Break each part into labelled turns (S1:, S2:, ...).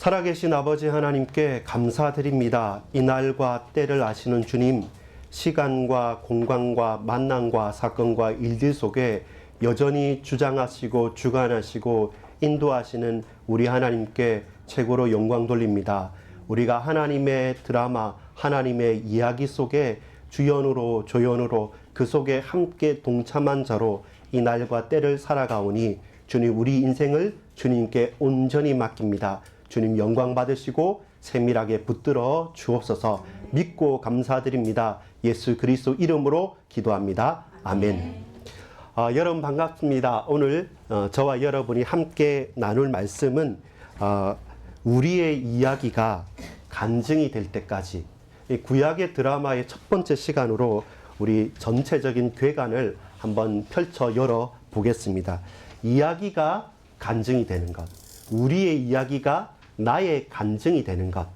S1: 살아계신 아버지 하나님께 감사드립니다. 이날과 때를 아시는 주님, 시간과 공간과 만남과 사건과 일들 속에 여전히 주장하시고 주관하시고 인도하시는 우리 하나님께 최고로 영광 돌립니다. 우리가 하나님의 드라마, 하나님의 이야기 속에 주연으로 조연으로 그 속에 함께 동참한 자로 이 날과 때를 살아가오니 주님, 우리 인생을 주님께 온전히 맡깁니다. 주님 영광 받으시고 세밀하게 붙들어 주옵소서. 믿고 감사드립니다. 예수 그리스도 이름으로 기도합니다. 아멘. 여러분 반갑습니다. 오늘 저와 여러분이 함께 나눌 말씀은 우리의 이야기가 간증이 될 때까지, 구약의 드라마의 첫 번째 시간으로 우리 전체적인 괴간을 한번 펼쳐 열어 보겠습니다. 이야기가 간증이 되는 것, 우리의 이야기가 나의 간증이 되는 것,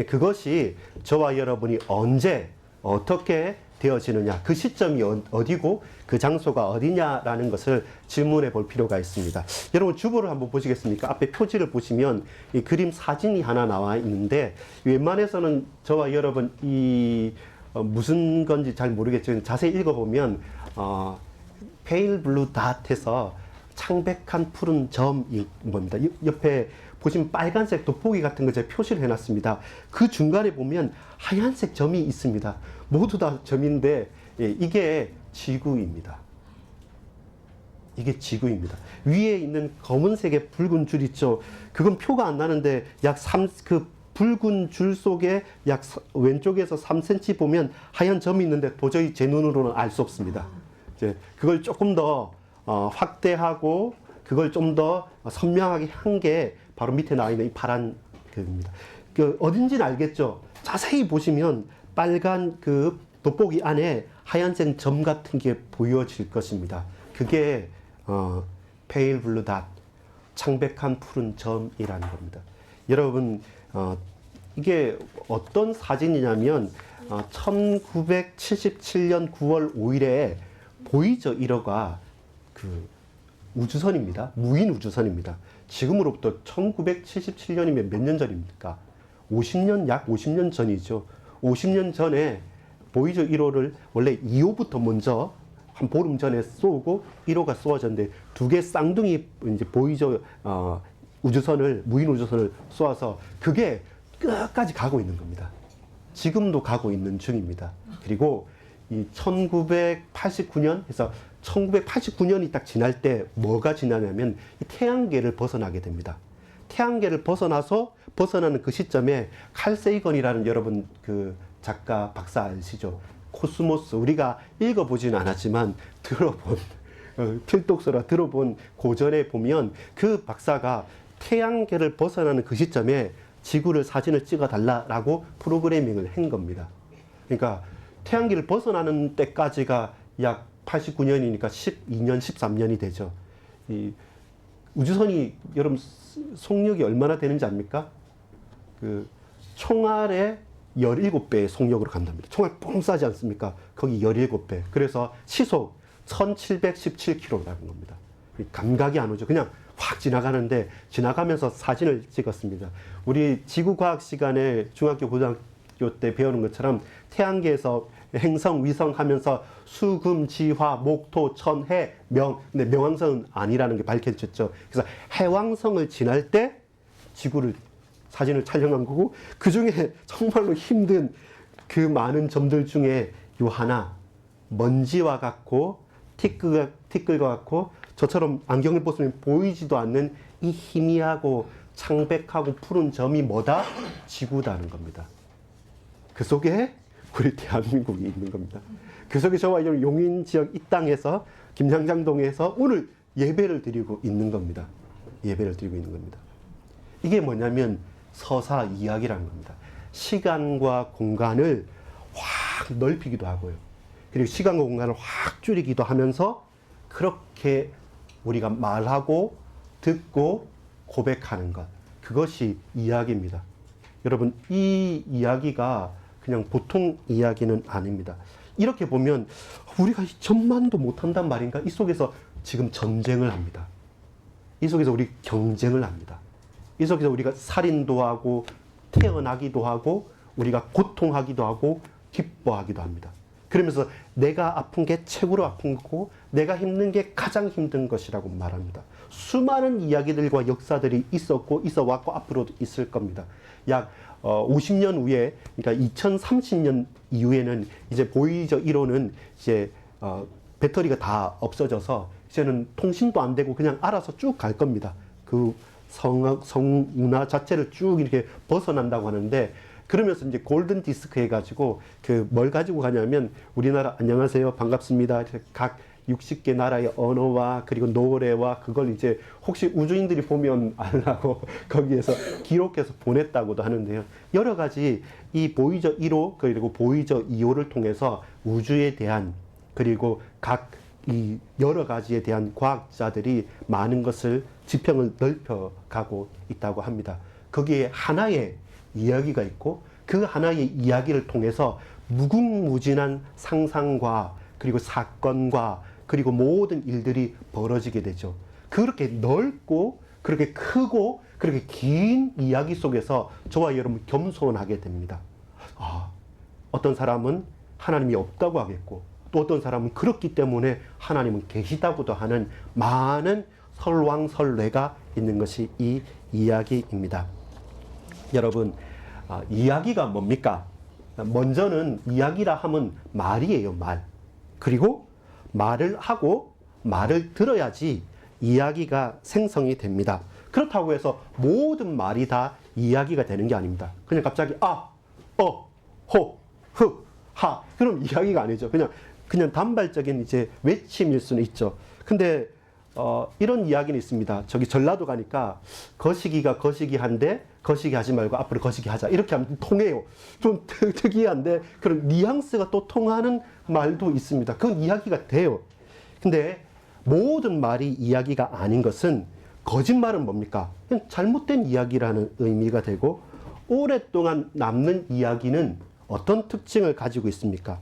S1: 그것이 저와 여러분이 언제 어떻게 되어지느냐, 그 시점이 어디고 그 장소가 어디냐라는 것을 질문해 볼 필요가 있습니다. 여러분 주보를 한번 보시겠습니까? 앞에 표지를 보시면 이 그림 사진이 하나 나와 있는데, 웬만해서는 저와 여러분 이 무슨 건지 잘 모르겠지만 자세히 읽어보면 페일 블루 닷해서 창백한 푸른 점이 뭡니다. 옆에 보시면 빨간색 돋보기 같은 거 제가 표시를 해놨습니다. 그 중간에 보면 하얀색 점이 있습니다. 모두 다 점인데 이게 지구입니다. 이게 지구입니다. 위에 있는 검은색의 붉은 줄 있죠. 그건 표가 안 나는데 그 붉은 줄 속에 왼쪽에서 3cm 보면 하얀 점이 있는데 도저히 제 눈으로는 알 수 없습니다. 이제 그걸 조금 더 확대하고 그걸 좀 더 선명하게 한 게 바로 밑에 나와 있는 이 파란 그입니다. 그 어딘지는 알겠죠? 자세히 보시면 빨간 그 돋보기 안에 하얀색 점 같은 게 보여질 것입니다. 그게 페일 블루 닷, 창백한 푸른 점이라는 겁니다. 여러분 이게 어떤 사진이냐면 1977년 9월 5일에 보이저 1호가 그 우주선입니다. 무인 우주선입니다. 지금으로부터 1977년이면 몇 년 전입니까? 50년, 약 50년 전이죠. 50년 전에 보이저 1호를 원래 2호부터 먼저 한 보름 전에 쏘고 1호가 쏘아졌는데 두 개 쌍둥이 이제 보이저 우주선을, 무인 우주선을 쏘아서 그게 끝까지 가고 있는 겁니다. 지금도 가고 있는 중입니다. 그리고 이 1989년 해서 1989년이 딱 지날 때 뭐가 지나냐면 이 태양계를 벗어나게 됩니다. 태양계를 벗어나는 그 시점에 칼 세이건이라는 여러분 그 작가 박사 아시죠? 코스모스, 우리가 읽어보지는 않았지만 들어본 필독서라 들어본 고전에 보면 그 박사가 태양계를 벗어나는 그 시점에 지구를 사진을 찍어 달라라고 프로그래밍을 한 겁니다. 그러니까 태양계를 벗어나는 때까지가 약 89년이니까 12년, 13년이 되죠. 이 우주선이 여러분 속력이 얼마나 되는지 압니까? 그 총알의 17배의 속력으로 간답니다. 총알 뻥 쏴지 않습니까? 거기 17배. 그래서 시속 1717km라는 겁니다. 감각이 안 오죠. 그냥 확 지나가는데 지나가면서 사진을 찍었습니다. 우리 지구과학 시간에 중학교, 고등학교 때 배우는 것처럼 태양계에서 행성, 위성 하면서 수, 금, 지, 화, 목, 토, 천, 해, 명. 근데 명왕성은 아니라는 게 밝혀졌죠. 그래서 해왕성을 지날 때 지구를 사진을 촬영한 거고, 그 중에 정말로 힘든 그 많은 점들 중에 요 하나, 먼지와 같고 티끌과 같고 저처럼 안경을 벗으면 보이지도 않는 이 희미하고 창백하고 푸른 점이 뭐다? 지구다는 겁니다. 그 속에 우리 대한민국이 있는 겁니다. 그 속에 저와 용인 지역 이 땅에서 김향장동에서 오늘 예배를 드리고 있는 겁니다. 예배를 드리고 있는 겁니다. 이게 뭐냐면 서사 이야기라는 겁니다. 시간과 공간을 확 넓히기도 하고요. 그리고 시간과 공간을 확 줄이기도 하면서 그렇게 우리가 말하고 듣고 고백하는 것, 그것이 이야기입니다. 여러분 이 이야기가 그냥 보통 이야기는 아닙니다. 이렇게 보면 우리가 전만도 못한단 말인가? 이 속에서 지금 전쟁을 합니다. 이 속에서 우리 경쟁을 합니다. 이 속에서 우리가 살인도 하고 태어나기도 하고 우리가 고통하기도 하고 기뻐하기도 합니다. 그러면서 내가 아픈 게 최고로 아픈 거고 내가 힘든 게 가장 힘든 것이라고 말합니다. 수많은 이야기들과 역사들이 있었고 있어 왔고 앞으로도 있을 겁니다. 약 50년 후에, 그러니까 2030년 이후에는 이제 보이저 1호는 이제 배터리가 다 없어져서 이제는 통신도 안 되고 그냥 알아서 쭉 갈 겁니다. 그 성운하 자체를 쭉 이렇게 벗어난다고 하는데, 그러면서 이제 골든 디스크 해가지고 그 뭘 가지고 가냐면 우리나라 안녕하세요 반갑습니다 각 60개 나라의 언어와 그리고 노래와 그걸 이제 혹시 우주인들이 보면 알라고 거기에서 기록해서 보냈다고도 하는데요. 여러 가지 이 보이저 1호 그리고 보이저 2호를 통해서 우주에 대한 그리고 각 이 여러 가지에 대한 과학자들이 많은 것을 지평을 넓혀가고 있다고 합니다. 거기에 하나의 이야기가 있고 그 하나의 이야기를 통해서 무궁무진한 상상과 그리고 사건과 그리고 모든 일들이 벌어지게 되죠. 그렇게 넓고 그렇게 크고 그렇게 긴 이야기 속에서 저와 여러분 겸손하게 됩니다. 어떤 사람은 하나님이 없다고 하겠고 또 어떤 사람은 그렇기 때문에 하나님은 계시다고도 하는 많은 설왕설래가 있는 것이 이 이야기입니다. 여러분, 이야기가 뭡니까? 먼저는 이야기라 하면 말이에요, 말. 그리고 말을 하고 말을 들어야지 이야기가 생성이 됩니다. 그렇다고 해서 모든 말이 다 이야기가 되는 게 아닙니다. 그냥 갑자기 호, 흐, 하. 그럼 이야기가 아니죠. 그냥 단발적인 이제 외침일 수는 있죠. 근데 이런 이야기는 있습니다. 저기 전라도 가니까 거시기가 거시기한데 거시기 하지 말고 앞으로 거시기 하자. 이렇게 하면 통해요. 좀 특이한데 그런 뉘앙스가 또 통하는 말도 있습니다. 그건 이야기가 돼요. 근데 모든 말이 이야기가 아닌 것은 거짓말은 뭡니까? 그냥 잘못된 이야기라는 의미가 되고 오랫동안 남는 이야기는 어떤 특징을 가지고 있습니까?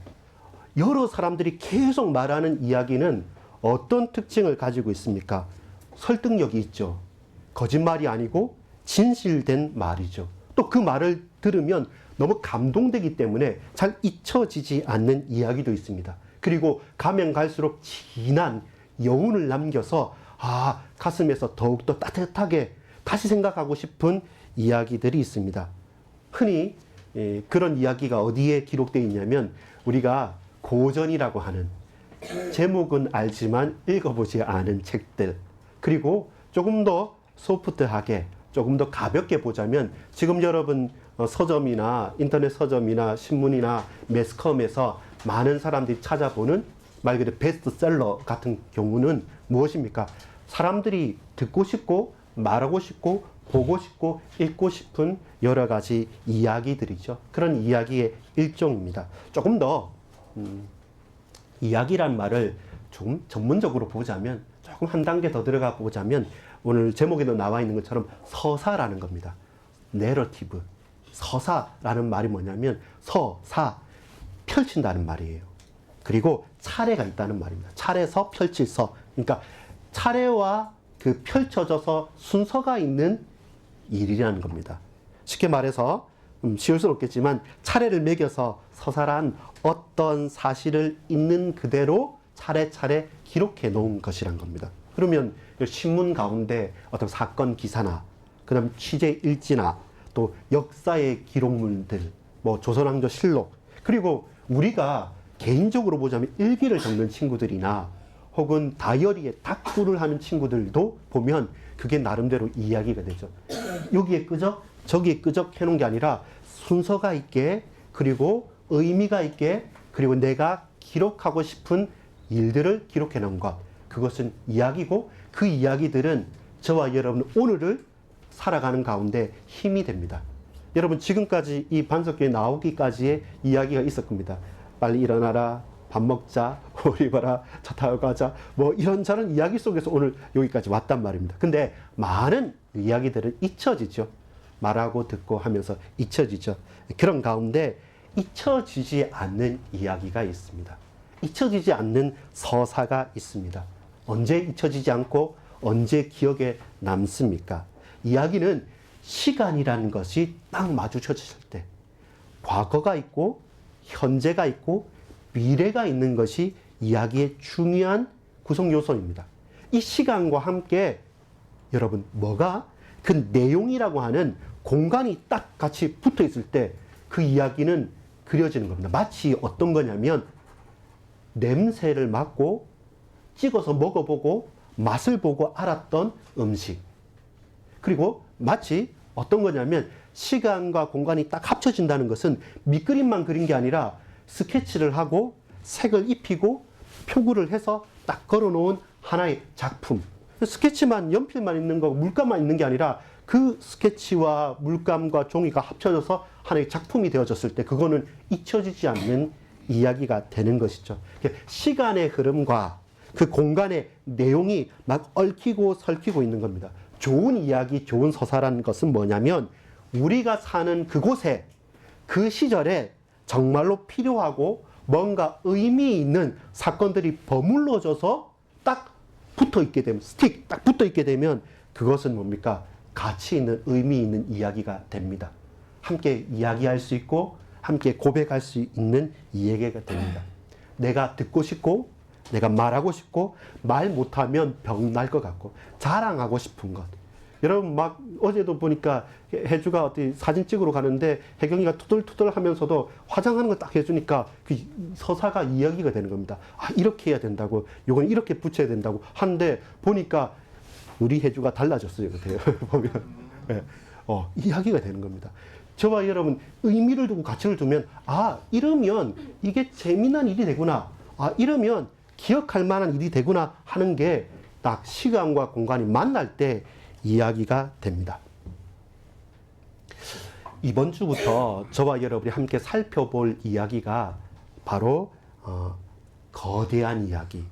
S1: 여러 사람들이 계속 말하는 이야기는 어떤 특징을 가지고 있습니까? 설득력이 있죠. 거짓말이 아니고 진실된 말이죠. 또 그 말을 들으면 너무 감동되기 때문에 잘 잊혀지지 않는 이야기도 있습니다. 그리고 가면 갈수록 진한 여운을 남겨서 가슴에서 더욱더 따뜻하게 다시 생각하고 싶은 이야기들이 있습니다. 흔히 그런 이야기가 어디에 기록되어 있냐면 우리가 고전이라고 하는 제목은 알지만 읽어보지 않은 책들, 그리고 조금 더 소프트하게 조금 더 가볍게 보자면 지금 여러분 서점이나 인터넷 서점이나 신문이나 매스컴에서 많은 사람들이 찾아보는 말 그대로 베스트셀러 같은 경우는 무엇입니까? 사람들이 듣고 싶고 말하고 싶고 보고 싶고 읽고 싶은 여러 가지 이야기들이죠. 그런 이야기의 일종입니다. 조금 더 이야기란 말을 조금 전문적으로 보자면, 조금 한 단계 더 들어가 보자면 오늘 제목에도 나와 있는 것처럼 서사라는 겁니다. 내러티브. 서사라는 말이 뭐냐면 서사, 펼친다는 말이에요. 그리고 차례가 있다는 말입니다. 차례서 펼칠 서. 그러니까 차례와 그 펼쳐져서 순서가 있는 일이라는 겁니다. 쉽게 말해서 쉬울 수는 없겠지만 차례를 매겨서 서사란 어떤 사실을 있는 그대로 차례차례 기록해 놓은 것이란 겁니다. 그러면 신문 가운데 어떤 사건 기사나 그다음 취재 일지나 또 역사의 기록물들, 뭐 조선왕조 실록, 그리고 우리가 개인적으로 보자면 일기를 적는 친구들이나 혹은 다이어리에 다꾸를 하는 친구들도 보면 그게 나름대로 이야기가 되죠. 여기에 끄적 저기에 끄적 해놓은 게 아니라 순서가 있게, 그리고 의미가 있게, 그리고 내가 기록하고 싶은 일들을 기록해 놓은 것, 그것은 이야기고 그 이야기들은 저와 여러분 오늘을 살아가는 가운데 힘이 됩니다. 여러분 지금까지 이 반석교회 나오기까지의 이야기가 있을 겁니다. 빨리 일어나라, 밥 먹자, 우리 봐라, 차 타고 가자, 뭐 이런저런 이야기 속에서 오늘 여기까지 왔단 말입니다. 근데 많은 이야기들은 잊혀지죠. 말하고 듣고 하면서 잊혀지죠. 그런 가운데 잊혀지지 않는 이야기가 있습니다. 잊혀지지 않는 서사가 있습니다. 언제 잊혀지지 않고 언제 기억에 남습니까? 이야기는 시간이라는 것이 딱 마주쳐졌을 때 과거가 있고 현재가 있고 미래가 있는 것이 이야기의 중요한 구성 요소입니다. 이 시간과 함께 여러분 뭐가 그 내용이라고 하는 공간이 딱 같이 붙어 있을 때 그 이야기는 그려지는 겁니다. 마치 어떤 거냐면 냄새를 맡고 찍어서 먹어보고 맛을 보고 알았던 음식. 그리고 마치 어떤 거냐면 시간과 공간이 딱 합쳐진다는 것은 밑그림만 그린 게 아니라 스케치를 하고 색을 입히고 표구를 해서 딱 걸어놓은 하나의 작품. 스케치만 연필만 있는 거 물감만 있는 게 아니라 그 스케치와 물감과 종이가 합쳐져서 하나의 작품이 되어졌을 때 그거는 잊혀지지 않는 이야기가 되는 것이죠. 시간의 흐름과 그 공간의 내용이 막 얽히고 설키고 있는 겁니다. 좋은 이야기, 좋은 서사라는 것은 뭐냐면 우리가 사는 그곳에 그 시절에 정말로 필요하고 뭔가 의미 있는 사건들이 버물러져서 딱 붙어 있게 되면, 스틱 딱 붙어 있게 되면 그것은 뭡니까? 가치 있는, 의미 있는 이야기가 됩니다. 함께 이야기할 수 있고 함께 고백할 수 있는 이야기가 됩니다. 내가 듣고 싶고 내가 말하고 싶고 말 못하면 병 날 것 같고 자랑하고 싶은 것. 여러분 막 어제도 보니까 혜주가 어디 사진 찍으러 가는데 혜경이가 투덜투덜 하면서도 화장하는 거 딱 해주니까 그 서사가 이야기가 되는 겁니다. 아 이렇게 해야 된다고, 요건 이렇게 붙여야 된다고 하는데 보니까 우리 혜주가 달라졌어요. 보면 이야기가 되는 겁니다. 저와 여러분 의미를 두고 가치를 두면 아 이러면 이게 재미난 일이 되구나, 아 이러면 기억할 만한 일이 되구나 하는 게 딱 시간과 공간이 만날 때 이야기가 됩니다. 이번 주부터 저와 여러분이 함께 살펴볼 이야기가 바로 거대한 이야기,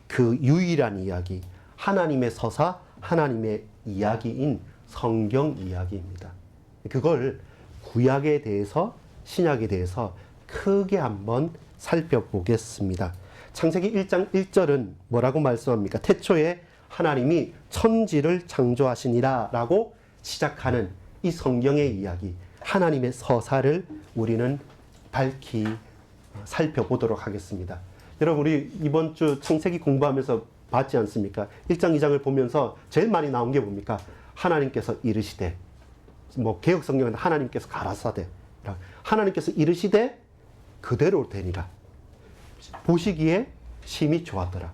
S1: 그 유일한 이야기, 하나님의 서사, 하나님의 이야기인 성경 이야기입니다. 그걸 구약에 대해서 신약에 대해서 크게 한번 살펴보겠습니다. 창세기 1장 1절은 뭐라고 말씀합니까? 태초에 하나님이 천지를 창조하시니라 라고 시작하는 이 성경의 이야기, 하나님의 서사를 우리는 밝히 살펴보도록 하겠습니다. 여러분 우리 이번 주 창세기 공부하면서 봤지 않습니까? 1장 2장을 보면서 제일 많이 나온 게 뭡니까? 하나님께서 이르시되, 뭐 개역 성경은 하나님께서 가라사대, 하나님께서 이르시되 그대로 되니라. 보시기에 심히 좋았더라.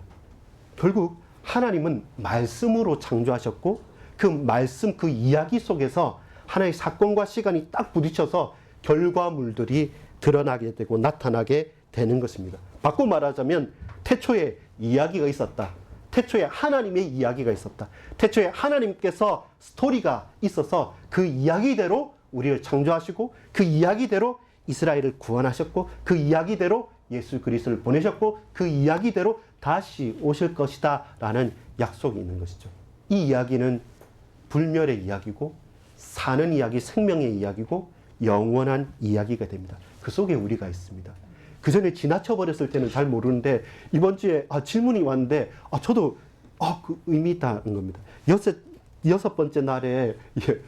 S1: 결국 하나님은 말씀으로 창조하셨고 그 말씀, 그 이야기 속에서 하나의 사건과 시간이 딱 부딪혀서 결과물들이 드러나게 되고 나타나게 되는 것입니다. 바꿔 말하자면 태초에 이야기가 있었다. 태초에 하나님의 이야기가 있었다. 태초에 하나님께서 스토리가 있어서 그 이야기대로 우리를 창조하시고 그 이야기대로 이스라엘을 구원하셨고 그 이야기대로 예수 그리스도를 보내셨고 그 이야기대로 다시 오실 것이다 라는 약속이 있는 것이죠. 이 이야기는 불멸의 이야기고 사는 이야기, 생명의 이야기고 영원한 이야기가 됩니다. 그 속에 우리가 있습니다. 그 전에 지나쳐 버렸을 때는 잘 모르는데 이번 주에 질문이 왔는데 저도 그 의미 있다는 겁니다. 여섯 번째 날에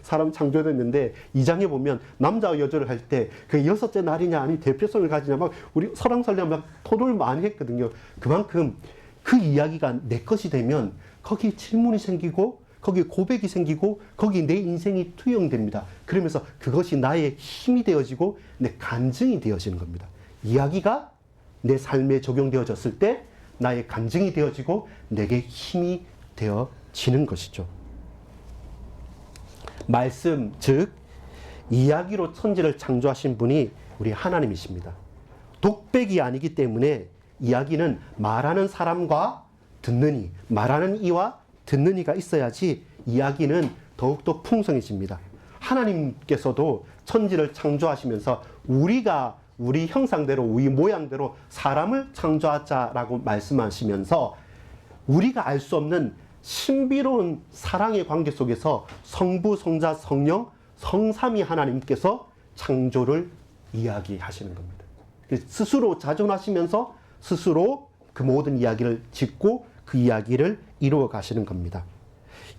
S1: 사람 창조됐는데 2장에 보면 남자와 여자를 할 때 그 여섯째 날이냐 아니 대표성을 가지냐 막 우리 설왕설래 막 토론을 많이 했거든요. 그만큼 그 이야기가 내 것이 되면 거기 질문이 생기고 거기에 고백이 생기고 거기 내 인생이 투영됩니다. 그러면서 그것이 나의 힘이 되어지고 내 간증이 되어지는 겁니다. 이야기가 내 삶에 적용되어졌을 때 나의 간증이 되어지고 내게 힘이 되어지는 것이죠. 말씀, 즉 이야기로 천지를 창조하신 분이 우리 하나님이십니다. 독백이 아니기 때문에 이야기는 말하는 사람과 듣는 이, 말하는 이와 듣는 이가 있어야지 이야기는 더욱더 풍성해집니다. 하나님께서도 천지를 창조하시면서 우리가 우리 형상대로 우리 모양대로 사람을 창조하자라고 말씀하시면서 우리가 알 수 없는 신비로운 사랑의 관계 속에서 성부, 성자, 성령, 성삼위 하나님께서 창조를 이야기하시는 겁니다. 스스로 자존하시면서 스스로 그 모든 이야기를 짓고 그 이야기를 이루어 가시는 겁니다.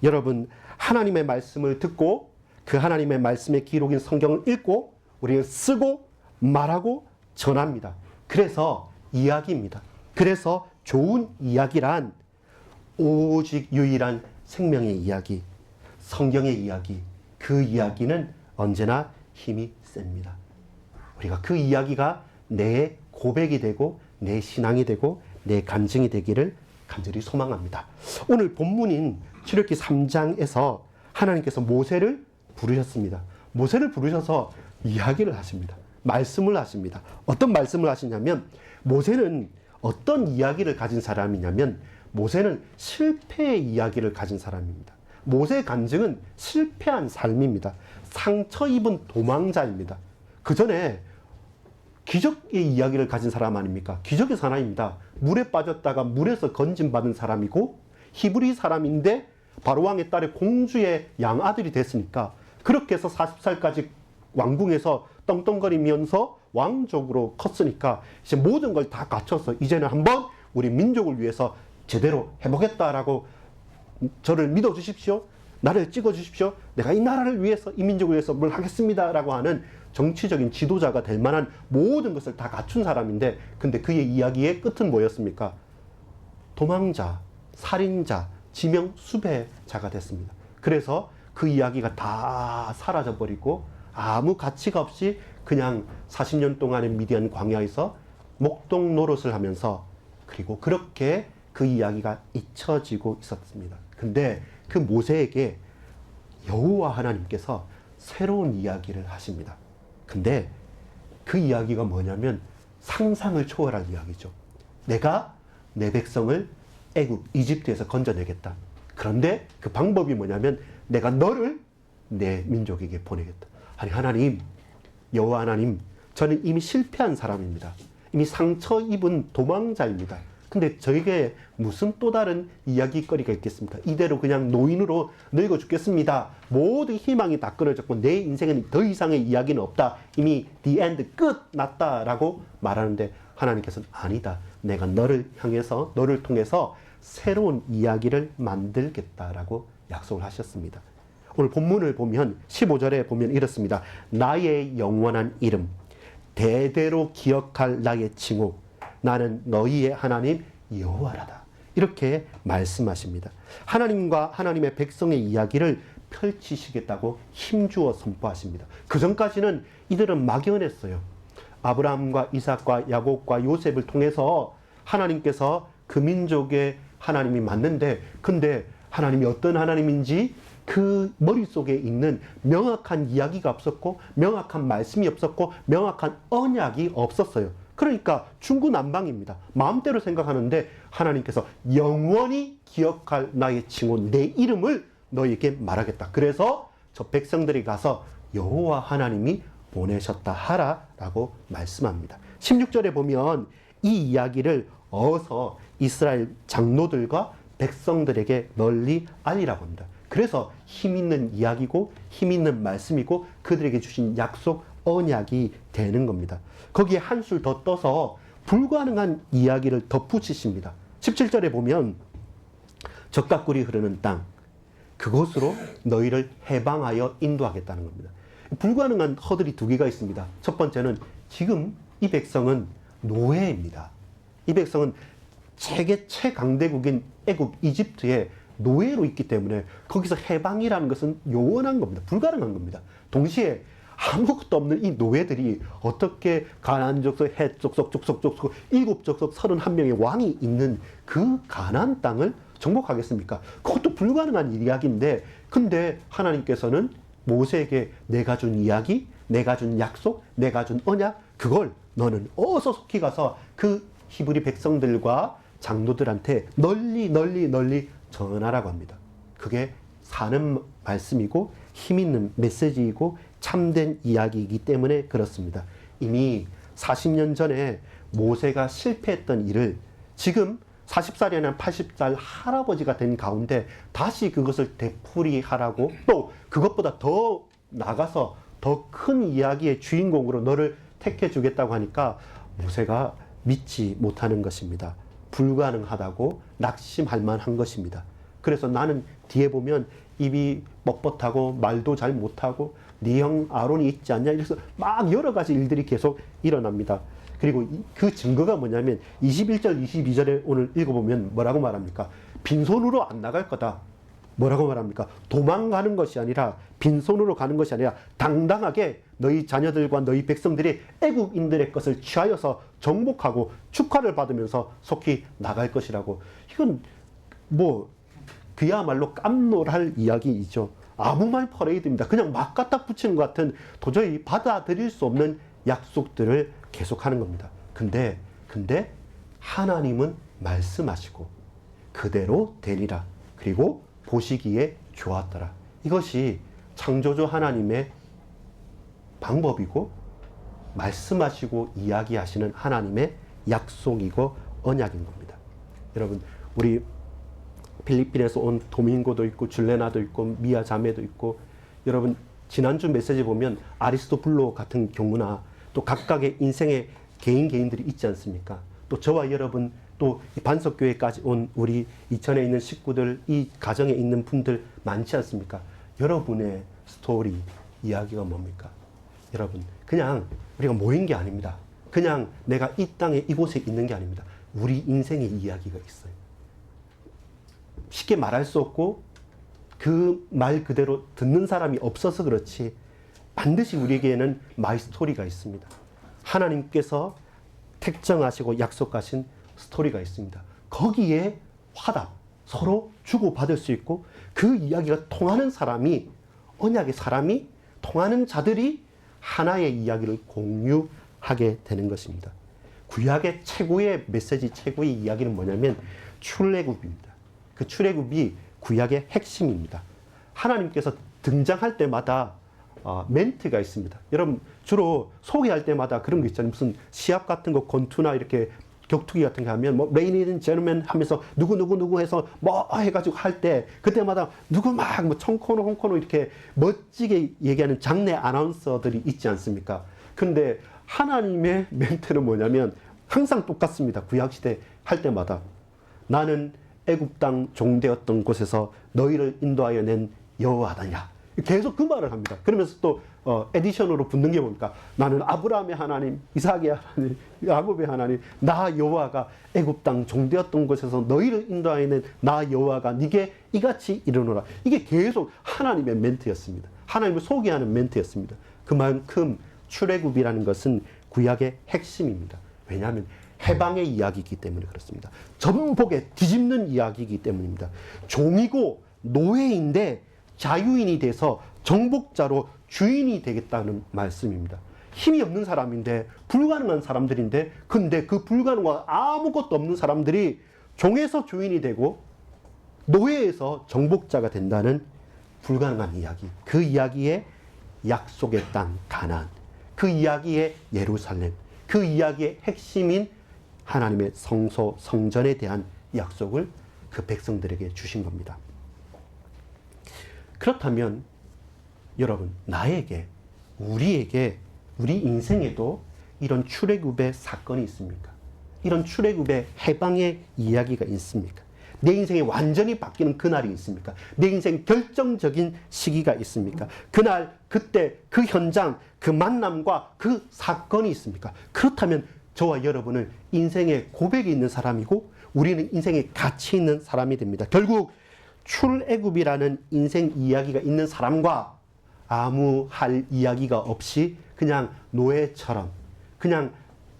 S1: 여러분, 하나님의 말씀을 듣고 그 하나님의 말씀의 기록인 성경을 읽고 우리는 쓰고 말하고 전합니다. 그래서 이야기입니다. 그래서 좋은 이야기란 오직 유일한 생명의 이야기, 성경의 이야기, 그 이야기는 언제나 힘이 셉니다. 우리가 그 이야기가 내 고백이 되고 내 신앙이 되고 내 간증이 되기를 간절히 소망합니다. 오늘 본문인 출애굽기 3장에서 하나님께서 모세를 부르셨습니다. 모세를 부르셔서 이야기를 하십니다. 말씀을 하십니다. 어떤 말씀을 하시냐면 모세는 어떤 이야기를 가진 사람이냐면 모세는 실패의 이야기를 가진 사람입니다. 모세의 간증은 실패한 삶입니다. 상처 입은 도망자입니다. 그 전에 기적의 이야기를 가진 사람 아닙니까? 기적의 사나이입니다. 물에 빠졌다가 물에서 건짐받은 사람이고 히브리 사람인데 바로왕의 딸의 공주의 양아들이 됐으니까 그렇게 해서 40살까지 왕궁에서 떵떵거리면서 왕족으로 컸으니까 이제 모든 걸 다 갖춰서 이제는 한번 우리 민족을 위해서 제대로 해보겠다라고 저를 믿어주십시오. 나를 찍어주십시오. 내가 이 나라를 위해서 이 민족을 위해서 뭘 하겠습니다라고 하는 정치적인 지도자가 될 만한 모든 것을 다 갖춘 사람인데 근데 그의 이야기의 끝은 뭐였습니까? 도망자, 살인자, 지명 수배자가 됐습니다. 그래서 그 이야기가 다 사라져버리고 아무 가치가 없이 그냥 40년 동안의 미디안 광야에서 목동 노릇을 하면서 그리고 그렇게 그 이야기가 잊혀지고 있었습니다. 근데 그 모세에게 여호와 하나님께서 새로운 이야기를 하십니다. 근데 그 이야기가 뭐냐면 상상을 초월한 이야기죠. 내가 내 백성을 애굽, 이집트에서 건져내겠다. 그런데 그 방법이 뭐냐면 내가 너를 내 민족에게 보내겠다. 아니 하나님, 여호와 하나님, 저는 이미 실패한 사람입니다. 이미 상처 입은 도망자입니다. 근데 저에게 무슨 또 다른 이야기거리가 있겠습니까? 이대로 그냥 노인으로 늙어 죽겠습니다. 모든 희망이 다 끊어졌고 내 인생에는 더 이상의 이야기는 없다. 이미 the end, 끝났다라고 말하는데 하나님께서는 아니다. 내가 너를 향해서 너를 통해서 새로운 이야기를 만들겠다라고 약속을 하셨습니다. 오늘 본문을 보면 15절에 보면 이렇습니다. 나의 영원한 이름, 대대로 기억할 나의 칭호, 나는 너희의 하나님 여호와라다. 이렇게 말씀하십니다. 하나님과 하나님의 백성의 이야기를 펼치시겠다고 힘주어 선포하십니다. 그 전까지는 이들은 막연했어요. 아브라함과 이삭과 야곱과 요셉을 통해서 하나님께서 그 민족의 하나님이 맞는데 근데 하나님이 어떤 하나님인지 그 머릿속에 있는 명확한 이야기가 없었고 명확한 말씀이 없었고 명확한 언약이 없었어요. 그러니까 중구난방입니다. 마음대로 생각하는데 하나님께서 영원히 기억할 나의 칭호, 내 이름을 너에게 말하겠다. 그래서 저 백성들이 가서 여호와 하나님이 보내셨다 하라라고 말씀합니다. 16절에 보면 이 이야기를 어서 이스라엘 장로들과 백성들에게 널리 알리라고 합니다. 그래서 힘 있는 이야기고 힘 있는 말씀이고 그들에게 주신 약속, 언약이 되는 겁니다. 거기에 한술 더 떠서 불가능한 이야기를 덧붙이십니다. 17절에 보면 적각꿀이 흐르는 땅, 그곳으로 너희를 해방하여 인도하겠다는 겁니다. 불가능한 허들이 두 개가 있습니다. 첫 번째는 지금 이 백성은 노예입니다. 이 백성은 세계 최강대국인 애굽, 이집트의 노예로 있기 때문에 거기서 해방이라는 것은 요원한 겁니다. 불가능한 겁니다. 동시에 아무것도 없는 이 노예들이 어떻게 가나안 족속, 헷 족속, 족속, 일곱 족속 31명의 왕이 있는 그 가나안 땅을 정복하겠습니까? 그것도 불가능한 이야기인데 근데 하나님께서는 모세에게 내가 준 이야기, 내가 준 약속, 내가 준 언약 그걸 너는 어서 속히 가서 그 히브리 백성들과 장로들한테 널리 전하라고 합니다. 그게 사는 말씀이고 힘 있는 메시지이고 참된 이야기이기 때문에 그렇습니다. 이미 40년 전에 모세가 실패했던 일을 지금 40살이 아니라 80살 할아버지가 된 가운데 다시 그것을 되풀이하라고 또 그것보다 더 나가서 더 큰 이야기의 주인공으로 너를 택해 주겠다고 하니까 모세가 믿지 못하는 것입니다. 불가능하다고 낙심할 만한 것입니다. 그래서 나는 뒤에 보면 입이 뻣뻣하고 말도 잘 못하고 네 형 아론이 있지 않냐 이래서 막 여러 가지 일들이 계속 일어납니다. 그리고 그 증거가 뭐냐면 21절 22절에 오늘 읽어보면 뭐라고 말합니까? 빈손으로 안 나갈 거다. 뭐라고 말합니까? 도망가는 것이 아니라 빈손으로 가는 것이 아니라 당당하게 너희 자녀들과 너희 백성들이 애국인들의 것을 취하여서 정복하고 축하를 받으면서 속히 나갈 것이라고. 이건 뭐 그야말로 깜놀할 이야기이죠. 아무 말 퍼레이드입니다. 그냥 막 갖다 붙이는 것 같은 도저히 받아들일 수 없는 약속들을 계속하는 겁니다. 근데 하나님은 말씀하시고 그대로 되리라. 그리고 보시기에 좋았더라. 이것이 창조주 하나님의 방법이고 말씀하시고 이야기하시는 하나님의 약속이고 언약인 겁니다. 여러분, 우리 필리핀에서 온 도밍고도 있고 줄레나도 있고 미아 자매도 있고, 여러분 지난주 메시지 보면 아리스토블로 같은 경우나 또 각각의 인생의 개인들이 있지 않습니까? 또 저와 여러분 또 반석교회까지 온 우리 이천에 있는 식구들, 이 가정에 있는 분들 많지 않습니까? 여러분의 스토리, 이야기가 뭡니까? 여러분, 그냥 우리가 모인 게 아닙니다. 그냥 내가 이 땅에 이곳에 있는 게 아닙니다. 우리 인생의 이야기가 있어요. 쉽게 말할 수 없고 그 말 그대로 듣는 사람이 없어서 그렇지 반드시 우리에게는 마이 스토리가 있습니다. 하나님께서 택정하시고 약속하신 스토리가 있습니다. 거기에 화답, 서로 주고받을 수 있고 그 이야기가 통하는 사람이, 언약의 사람이, 통하는 자들이 하나의 이야기를 공유하게 되는 것입니다. 구약의 최고의 메시지, 최고의 이야기는 뭐냐면 출애굽입니다. 그 출애굽이 구약의 핵심입니다. 하나님께서 등장할 때마다 멘트가 있습니다. 여러분 주로 소개할 때마다 그런 거 있잖아요. 무슨 시합 같은 거 권투나 이렇게 격투기 같은 거 하면 뭐 레이디즈 앤 젠틀맨 하면서 누구 해서 뭐 해가지고 할 때 그때마다 누구 막 뭐 청코노 홍코노 이렇게 멋지게 얘기하는 장내 아나운서들이 있지 않습니까? 근데 하나님의 멘트는 뭐냐면 항상 똑같습니다. 구약시대 할 때마다 나는 애굽 땅 종되었던 곳에서 너희를 인도하여 낸 여호와다냐. 계속 그 말을 합니다. 그러면서 또 에디션으로 붙는 게 뭡니까? 나는 아브라함의 하나님, 이삭의 하나님, 야곱의 하나님, 나 여호와가 애굽 땅 종되었던 곳에서 너희를 인도하여 낸 나 여호와가 네게 이같이 이르노라. 이게 계속 하나님의 멘트였습니다. 하나님을 소개하는 멘트였습니다. 그만큼 출애굽이라는 것은 구약의 핵심입니다. 왜냐하면 해방의 이야기이기 때문에 그렇습니다. 전복에 뒤집는 이야기이기 때문입니다. 종이고 노예인데 자유인이 돼서 정복자로 주인이 되겠다는 말씀입니다. 힘이 없는 사람인데, 불가능한 사람들인데, 근데 그 불가능한 아무것도 없는 사람들이 종에서 주인이 되고 노예에서 정복자가 된다는 불가능한 이야기. 그 이야기의 약속의 땅 가나안, 그 이야기의 예루살렘, 그 이야기의 핵심인 하나님의 성소, 성전에 대한 약속을 그 백성들에게 주신 겁니다. 그렇다면 여러분, 나에게, 우리에게, 우리 인생에도 이런 출애굽의 사건이 있습니까? 이런 출애굽의 해방의 이야기가 있습니까? 내 인생이 완전히 바뀌는 그날이 있습니까? 내 인생 결정적인 시기가 있습니까? 그날, 그때, 그 현장, 그 만남과 그 사건이 있습니까? 그렇다면 저와 여러분은 인생의 고백이 있는 사람이고 우리는 인생의 가치 있는 사람이 됩니다. 결국 출애굽이라는 인생 이야기가 있는 사람과 아무 할 이야기가 없이 그냥 노예처럼, 그냥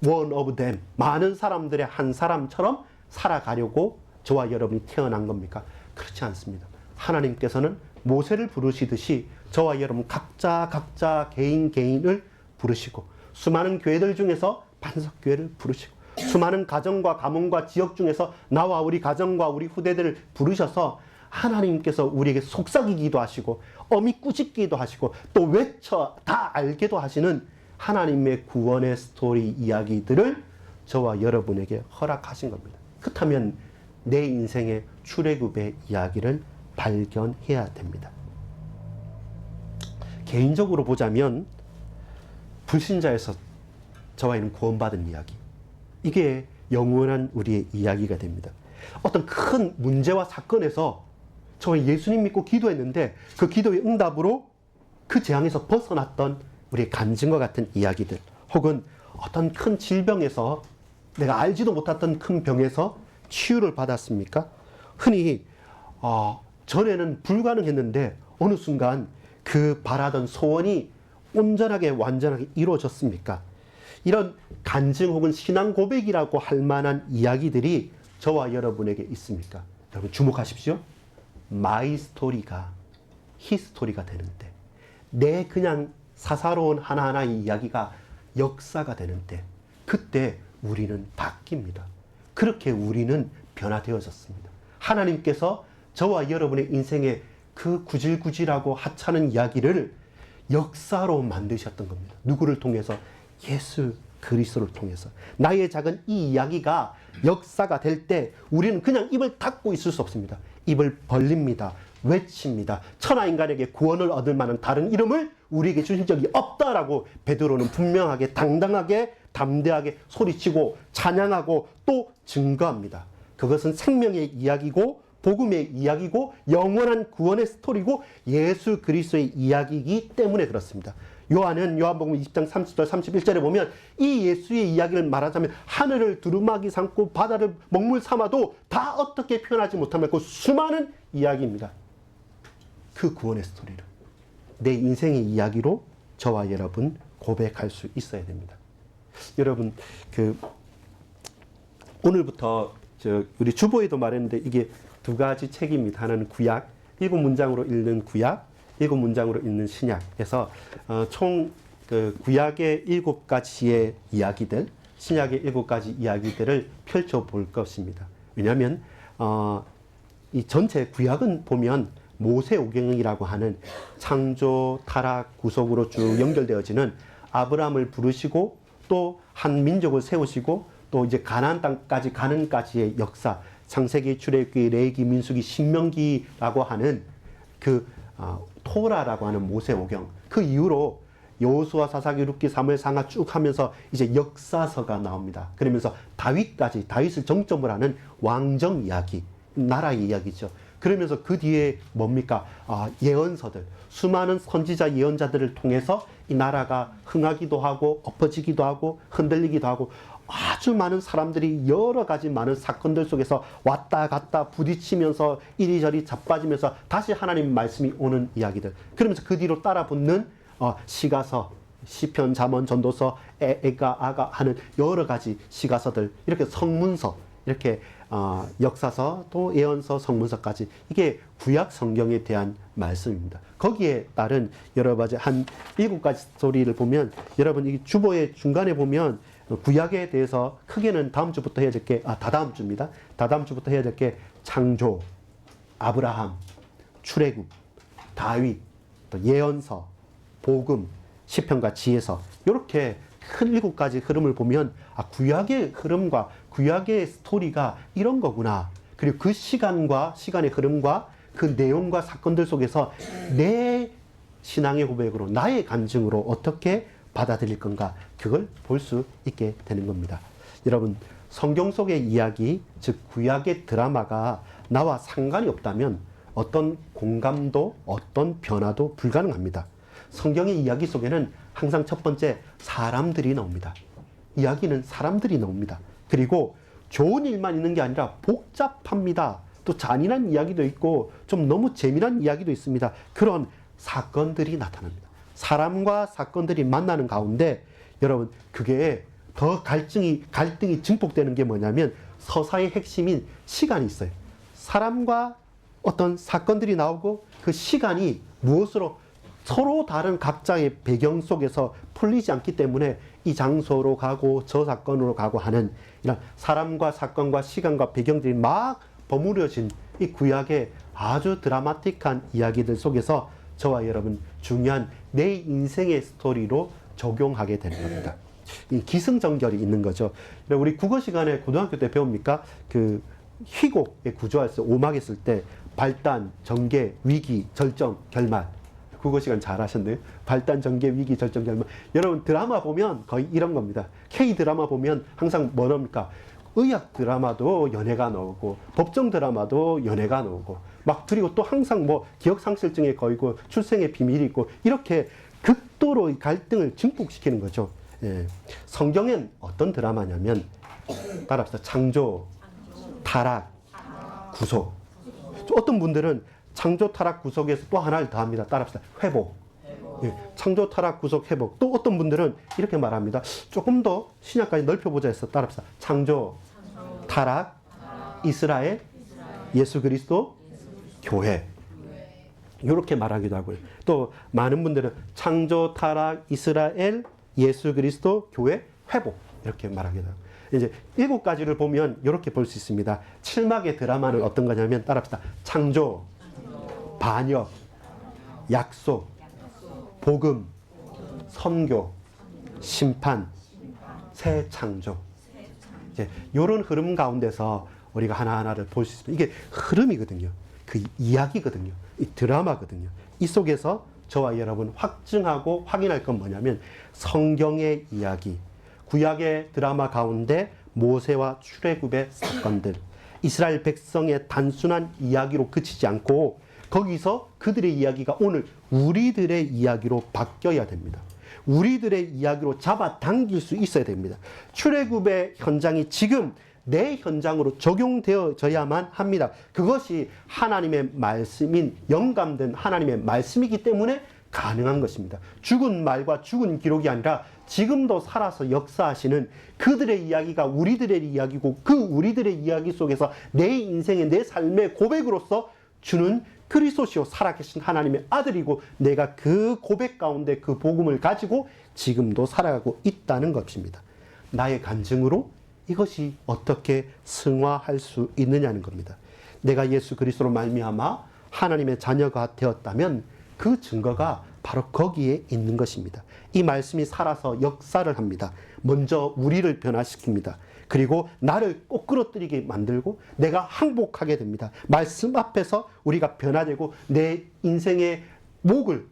S1: one of them, 많은 사람들의 한 사람처럼 살아가려고 저와 여러분이 태어난 겁니까? 그렇지 않습니다. 하나님께서는 모세를 부르시듯이 저와 여러분 각자 개인을 부르시고, 수많은 교회들 중에서 반석교회를 부르시고, 수많은 가정과 가문과 지역 중에서 나와 우리 가정과 우리 후대들을 부르셔서 하나님께서 우리에게 속삭이기도 하시고 어미 꾸짖기도 하시고 또 외쳐 다 알게도 하시는 하나님의 구원의 스토리 이야기들을 저와 여러분에게 허락하신 겁니다. 그렇다면 내 인생의 출애굽의 이야기를 발견해야 됩니다. 개인적으로 보자면 불신자에서 저와 있는 구원받은 이야기, 이게 영원한 우리의 이야기가 됩니다. 어떤 큰 문제와 사건에서 저 예수님 믿고 기도했는데 그 기도의 응답으로 그 재앙에서 벗어났던 우리의 간증과 같은 이야기들, 혹은 어떤 큰 질병에서, 내가 알지도 못했던 큰 병에서 치유를 받았습니까? 흔히 전에는 불가능했는데 어느 순간 그 바라던 소원이 온전하게 완전하게 이루어졌습니까? 이런 간증 혹은 신앙 고백이라고 할 만한 이야기들이 저와 여러분에게 있습니까? 여러분 주목하십시오. 마이 스토리가 히스토리가 되는데, 내 그냥 사사로운 하나하나의 이야기가 역사가 되는데, 그때 우리는 바뀝니다. 그렇게 우리는 변화되어졌습니다. 하나님께서 저와 여러분의 인생에 그 구질구질하고 하찮은 이야기를 역사로 만드셨던 겁니다. 누구를 통해서? 예수 그리스도를 통해서. 나의 작은 이 이야기가 역사가 될 때 우리는 그냥 입을 닫고 있을 수 없습니다. 입을 벌립니다. 외칩니다. 천하인간에게 구원을 얻을 만한 다른 이름을 우리에게 주신 적이 없다라고 베드로는 분명하게, 당당하게, 담대하게 소리치고 찬양하고 또 증거합니다. 그것은 생명의 이야기고 복음의 이야기고 영원한 구원의 스토리고 예수 그리스도의 이야기이기 때문에 그렇습니다. 요한은 요한복음 20장 30절 31절에 보면 이 예수의 이야기를 말하자면 하늘을 두루마기 삼고 바다를 먹물 삼아도 다 어떻게 표현하지 못하면 그 수많은 이야기입니다. 그 구원의 스토리를 내 인생의 이야기로 저와 여러분 고백할 수 있어야 됩니다. 여러분 오늘부터 우리 주보에도 말했는데 이게 두 가지 책입니다. 하나는 구약, 7문장으로 읽는 구약, 7문장으로 읽는 신약에서 총 구약의 7가지의 이야기들, 신약의 7가지 이야기들을 펼쳐볼 것입니다. 왜냐하면 이 전체 구약은 보면 모세오경이라고 하는 창조, 타락, 구속으로 쭉 연결되어지는 아브라함을 부르시고 또 한 민족을 세우시고 또 이제 가나안 땅까지 가는까지의 역사, 창세기, 출애굽기, 레위기, 민수기, 신명기라고 하는 토라라고 하는 모세오경, 그 이후로 여호수아, 사사기, 룻기, 사무엘, 상하 쭉 하면서 이제 역사서가 나옵니다. 그러면서 다윗까지, 다윗을 정점으로 하는 왕정 이야기, 나라의 이야기죠. 그러면서 그 뒤에 뭡니까? 예언서들, 수많은 선지자 예언자들을 통해서 이 나라가 흥하기도 하고 엎어지기도 하고 흔들리기도 하고 아주 많은 사람들이 여러 가지 많은 사건들 속에서 왔다 갔다 부딪히면서 이리저리 자빠지면서 다시 하나님 말씀이 오는 이야기들. 그러면서 그 뒤로 따라 붙는 시가서, 시편, 잠언, 전도서, 애가, 아가 하는 여러 가지 시가서들, 이렇게 성문서, 이렇게 역사서, 또 예언서, 성문서까지, 이게 구약 성경에 대한 말씀입니다. 거기에 따른 여러 가지 한 7가지 스토리를 보면, 여러분 이 주보의 중간에 보면 구약에 대해서 크게는 다음 주부터 해야 될 게, 다다음 주입니다. 다다음 주부터 해야 될 게 창조, 아브라함, 출애굽, 다윗, 또 예언서, 복음, 시편과 지혜서, 이렇게 큰 7가지 흐름을 보면 구약의 흐름과 구약의 스토리가 이런 거구나. 그리고 그 시간과 시간의 흐름과 그 내용과 사건들 속에서 내 신앙의 고백으로, 나의 간증으로 어떻게 받아들일 건가, 그걸 볼 수 있게 되는 겁니다. 여러분, 성경 속의 이야기, 즉 구약의 드라마가 나와 상관이 없다면 어떤 공감도, 어떤 변화도 불가능합니다. 성경의 이야기 속에는 항상 첫 번째 사람들이 나옵니다. 이야기는 사람들이 나옵니다. 그리고 좋은 일만 있는 게 아니라 복잡합니다. 또 잔인한 이야기도 있고 좀 너무 재미난 이야기도 있습니다. 그런 사건들이 나타납니다. 사람과 사건들이 만나는 가운데 여러분, 그게 더 갈등이 증폭되는 게 뭐냐면 서사의 핵심인 시간이 있어요. 사람과 어떤 사건들이 나오고 그 시간이 무엇으로 서로 다른 각자의 배경 속에서 풀리지 않기 때문에 이 장소로 가고 저 사건으로 가고 하는 이런 사람과 사건과 시간과 배경들이 막 버무려진 이 구약의 아주 드라마틱한 이야기들 속에서 저와 여러분 중요한 내 인생의 스토리로 적용하게 되는 겁니다. 이 기승전결이 있는 거죠. 우리 국어 시간에 고등학교 때 배웁니까? 그 희곡의 구조에서 오막 했을 때 발단, 전개, 위기, 절정, 결말. 국어 시간 잘 하셨네요. 발단, 전개, 위기, 절정, 결말. 여러분 드라마 보면 거의 이런 겁니다. K 드라마 보면 항상 뭐랍니까? 의학 드라마도 연애가 나오고 법정 드라마도 연애가 나오고 막 그리고 또 항상 뭐 기억상실증에 걸리고 출생의 비밀이 있고 이렇게 극도로 갈등을 증폭시키는 거죠. 예. 성경엔 어떤 드라마냐면 따라합시다. 창조, 타락, 구속. 어떤 분들은 창조, 타락, 구속에서 또 하나를 더합니다. 따라합시다. 회복. 예. 창조, 타락, 구속, 회복. 또 어떤 분들은 이렇게 말합니다. 조금 더 신약까지 넓혀보자 해서 따라합시다. 창조, 타락, 이스라엘, 예수 그리스도, 교회. 이렇게 말하기도 하고요. 또 많은 분들은 창조, 타락, 이스라엘, 예수 그리스도, 교회, 회복. 이렇게 말하기도 하고. 이제 7가지를 보면 이렇게 볼 수 있습니다. 7막의 드라마는 어떤 거냐면 따라합시다. 창조, 반역, 약속, 복음, 선교, 심판, 새 창조. 이제 이런 흐름 가운데서 우리가 하나하나를 볼 수 있습니다. 이게 흐름이거든요. 그 이야기거든요. 이 드라마거든요. 이 속에서 저와 여러분 확증하고 확인할 건 뭐냐면 성경의 이야기, 구약의 드라마 가운데 모세와 출애굽의 사건들, 이스라엘 백성의 단순한 이야기로 그치지 않고 거기서 그들의 이야기가 오늘 우리들의 이야기로 바뀌어야 됩니다. 우리들의 이야기로 잡아당길 수 있어야 됩니다. 출애굽의 현장이 지금 내 현장으로 적용되어져야만 합니다. 그것이 하나님의 말씀인 영감된 하나님의 말씀이기 때문에 가능한 것입니다. 죽은 말과 죽은 기록이 아니라 지금도 살아서 역사하시는 그들의 이야기가 우리들의 이야기고 그 우리들의 이야기 속에서 내 인생의 내 삶의 고백으로서 주는 그리스도시요 살아계신 하나님의 아들이고 내가 그 고백 가운데 그 복음을 가지고 지금도 살아가고 있다는 것입니다. 나의 간증으로 이것이 어떻게 승화할 수 있느냐는 겁니다. 내가 예수 그리스도로 말미암아 하나님의 자녀가 되었다면 그 증거가 바로 거기에 있는 것입니다. 이 말씀이 살아서 역사를 합니다. 먼저 우리를 변화시킵니다. 그리고 나를 꼬꾸러뜨리게 만들고 내가 항복하게 됩니다. 말씀 앞에서 우리가 변화되고 내 인생의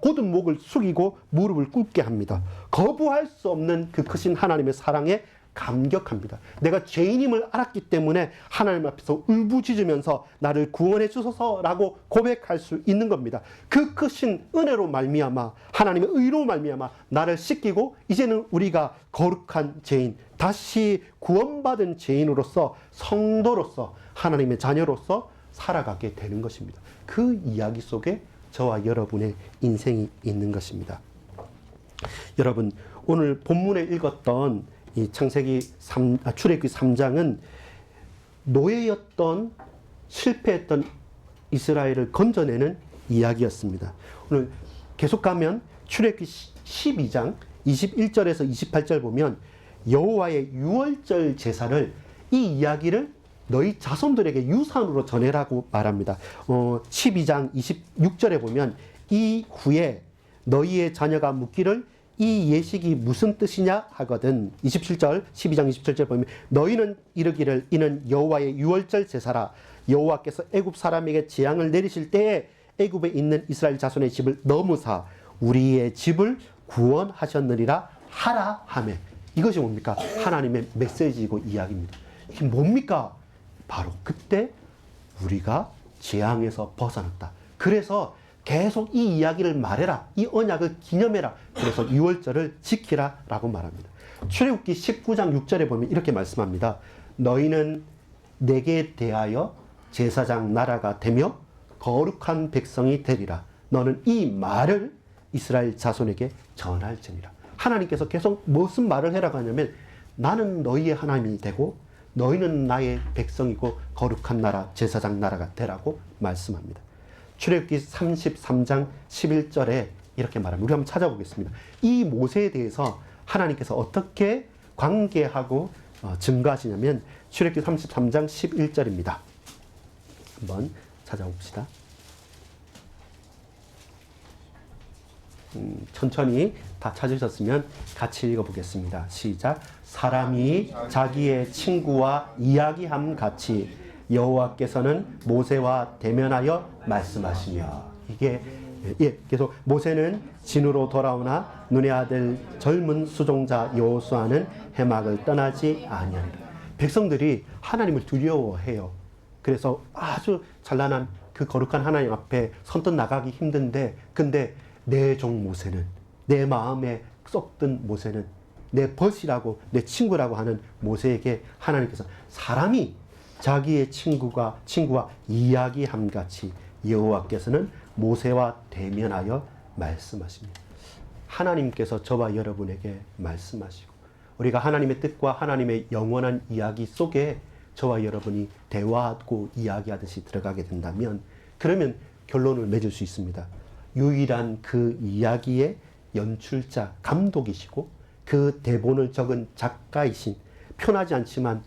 S1: 곧은 목을 숙이고 무릎을 꿇게 합니다. 거부할 수 없는 그 크신 하나님의 사랑에 감격합니다. 내가 죄인임을 알았기 때문에 하나님 앞에서 울부짖으면서 나를 구원해 주소서라고 고백할 수 있는 겁니다. 그 크신 은혜로 말미암아 하나님의 의로 말미암아 나를 씻기고 이제는 우리가 거룩한 죄인, 다시 구원받은 죄인으로서 성도로서 하나님의 자녀로서 살아가게 되는 것입니다. 그 이야기 속에 저와 여러분의 인생이 있는 것입니다. 여러분, 오늘 본문에 읽었던 이 출애굽기 3장은 노예였던 실패했던 이스라엘을 건져내는 이야기였습니다. 오늘 계속 가면 출애굽기 12장 21절에서 28절 보면 여호와의 유월절 제사를 이 이야기를 너희 자손들에게 유산으로 전해라고 말합니다. 12장 26절에 보면 이후에 너희의 자녀가 묻기를 이 예식이 무슨 뜻이냐 하거든. 12장 27절 보면 너희는 이르기를 이는 여호와의 유월절 제사라. 여호와께서 애굽 사람에게 재앙을 내리실 때에 애굽에 있는 이스라엘 자손의 집을 넘으사 우리의 집을 구원하셨느니라 하라 하매. 이것이 뭡니까? 하나님의 메시지이고 이야기입니다. 이게 뭡니까? 바로 그때 우리가 재앙에서 벗어났다. 그래서 계속 이 이야기를 말해라. 이 언약을 기념해라. 그래서 유월절을 지키라 라고 말합니다. 출애굽기 19장 6절에 보면 이렇게 말씀합니다. 너희는 내게 대하여 제사장 나라가 되며 거룩한 백성이 되리라. 너는 이 말을 이스라엘 자손에게 전할지니라. 하나님께서 계속 무슨 말을 해라고 하냐면 나는 너희의 하나님이 되고 너희는 나의 백성이고 거룩한 나라, 제사장 나라가 되라고 말씀합니다. 출애굽기 33장 11절에 이렇게 말합니다. 우리 한번 찾아보겠습니다. 이 모세에 대해서 하나님께서 어떻게 관계하고 증거하시냐면 출애굽기 33장 11절입니다. 한번 찾아봅시다. 천천히 다 찾으셨으면 같이 읽어보겠습니다. 시작. 사람이 자기의 친구와 이야기함 같이 여호와께서는 모세와 대면하여 말씀하시며. 이게 계속 모세는 진으로 돌아오나 눈의 아들 젊은 수종자 여호수아는 해막을 떠나지 아니하니라. 백성들이 하나님을 두려워해요. 그래서 아주 찬란한 그 거룩한 하나님 앞에 선뜻 나가기 힘든데, 근데 내 종 모세는, 내 마음에 쏙든 모세는, 내 벗이라고, 내 친구라고 하는 모세에게 하나님께서 사람이 자기의 친구와 이야기함 같이 여호와께서는 모세와 대면하여 말씀하십니다. 하나님께서 저와 여러분에게 말씀하시고, 우리가 하나님의 뜻과 하나님의 영원한 이야기 속에 저와 여러분이 대화하고 이야기하듯이 들어가게 된다면, 그러면 결론을 맺을 수 있습니다. 유일한 그 이야기의 연출자, 감독이시고 그 대본을 적은 작가이신, 편하지 않지만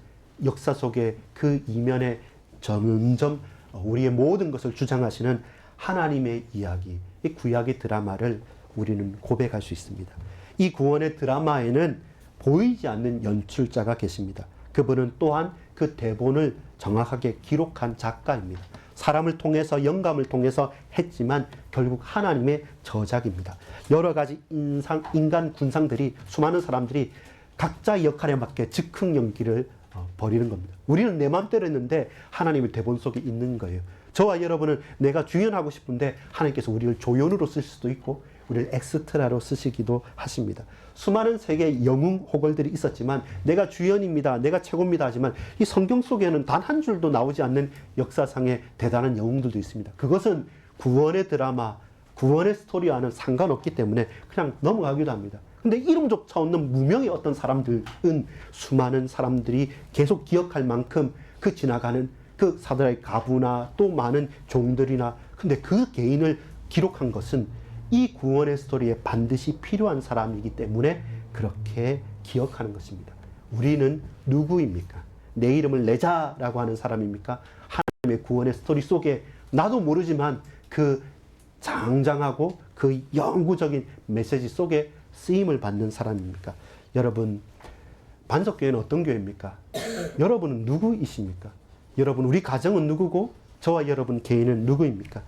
S1: 역사 속에 그 이면에 점점 우리의 모든 것을 주장하시는 하나님의 이야기, 이 구약의 드라마를 우리는 고백할 수 있습니다. 이 구원의 드라마에는 보이지 않는 연출자가 계십니다. 그분은 또한 그 대본을 정확하게 기록한 작가입니다. 사람을 통해서, 영감을 통해서 했지만 결국 하나님의 저작입니다. 여러 가지 인간 군상들이, 수많은 사람들이 각자의 역할에 맞게 즉흥 연기를 벌이는 겁니다. 우리는 내 마음대로 했는데 하나님의 대본 속에 있는 거예요. 저와 여러분은 내가 주연하고 싶은데 하나님께서 우리를 조연으로 쓸 수도 있고 우리를 엑스트라로 쓰시기도 하십니다. 수많은 세계의 영웅 호걸들이 있었지만 내가 주연입니다, 내가 최고입니다 하지만 이 성경 속에는 단 한 줄도 나오지 않는 역사상의 대단한 영웅들도 있습니다. 그것은 구원의 드라마, 구원의 스토리와는 상관없기 때문에 그냥 넘어가기도 합니다. 근데 이름조차 없는 무명의 어떤 사람들은 수많은 사람들이 계속 기억할 만큼 그 지나가는 그 사드라의 가부나 또 많은 종들이나, 근데 그 개인을 기록한 것은 이 구원의 스토리에 반드시 필요한 사람이기 때문에 그렇게 기억하는 것입니다. 우리는 누구입니까? 내 이름을 내자라고 하는 사람입니까? 하나님의 구원의 스토리 속에 나도 모르지만 그 장장하고 그 영구적인 메시지 속에 쓰임을 받는 사람입니까? 여러분, 반석교회는 어떤 교회입니까? 여러분은 누구이십니까? 여러분, 우리 가정은 누구고 저와 여러분 개인은 누구입니까?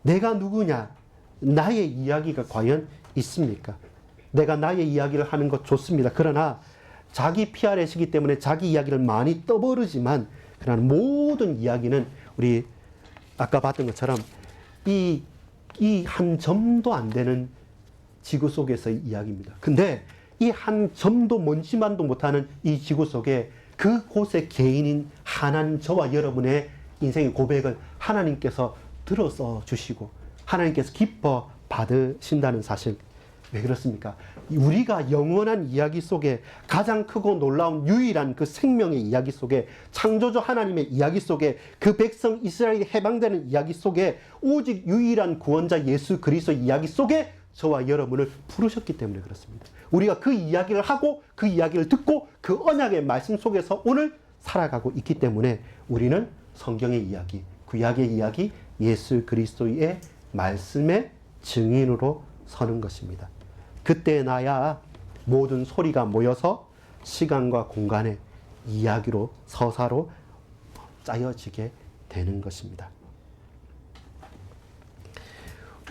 S1: 내가 누구냐? 나의 이야기가 과연 있습니까? 내가 나의 이야기를 하는 것 좋습니다. 그러나 자기 PR이시기 때문에 자기 이야기를 많이 떠버르지만, 그러나 모든 이야기는 우리 아까 봤던 것처럼 이 한 점도 안 되는 지구 속에서의 이야기입니다. 근데 이 한 점도 먼지만도 못하는 이 지구 속에 그곳의 개인인 하나님, 저와 여러분의 인생의 고백을 하나님께서 들어서 주시고 하나님께서 기뻐 받으신다는 사실. 왜 그렇습니까? 우리가 영원한 이야기 속에 가장 크고 놀라운 유일한 그 생명의 이야기 속에, 창조주 하나님의 이야기 속에, 그 백성 이스라엘이 해방되는 이야기 속에, 오직 유일한 구원자 예수 그리스도의 이야기 속에 저와 여러분을 부르셨기 때문에 그렇습니다. 우리가 그 이야기를 하고 그 이야기를 듣고 그 언약의 말씀 속에서 오늘 살아가고 있기 때문에 우리는 성경의 이야기, 구약의 이야기, 예수 그리스도의 말씀의 증인으로 서는 것입니다. 그때 나야 모든 소리가 모여서 시간과 공간의 이야기로, 서사로 짜여지게 되는 것입니다.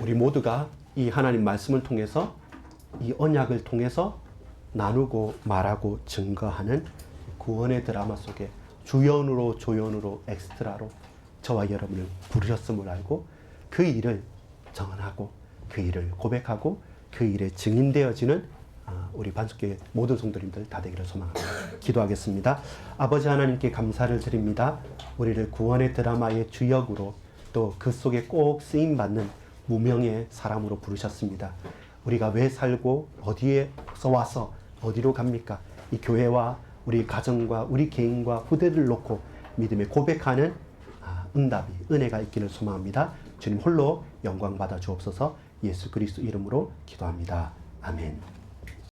S1: 우리 모두가 이 하나님 말씀을 통해서, 이 언약을 통해서 나누고 말하고 증거하는 구원의 드라마 속에 주연으로, 조연으로, 엑스트라로 저와 여러분을 부르셨음을 알고 그 일을 정언하고 그 일을 고백하고 그 일에 증인되어지는 우리 반석교회 모든 성도님들 다 되기를 소망합니다. 기도하겠습니다. 아버지 하나님께 감사를 드립니다. 우리를 구원의 드라마의 주역으로, 또 그 속에 꼭 쓰임받는 무명의 사람으로 부르셨습니다. 우리가 왜 살고 어디에서 와서 어디로 갑니까? 이 교회와 우리 가정과 우리 개인과 후대를 놓고 믿음에 고백하는 응답이, 은혜가 있기를 소망합니다. 주님 홀로 영광 받아 주옵소서. 예수 그리스도 이름으로 기도합니다. 아멘.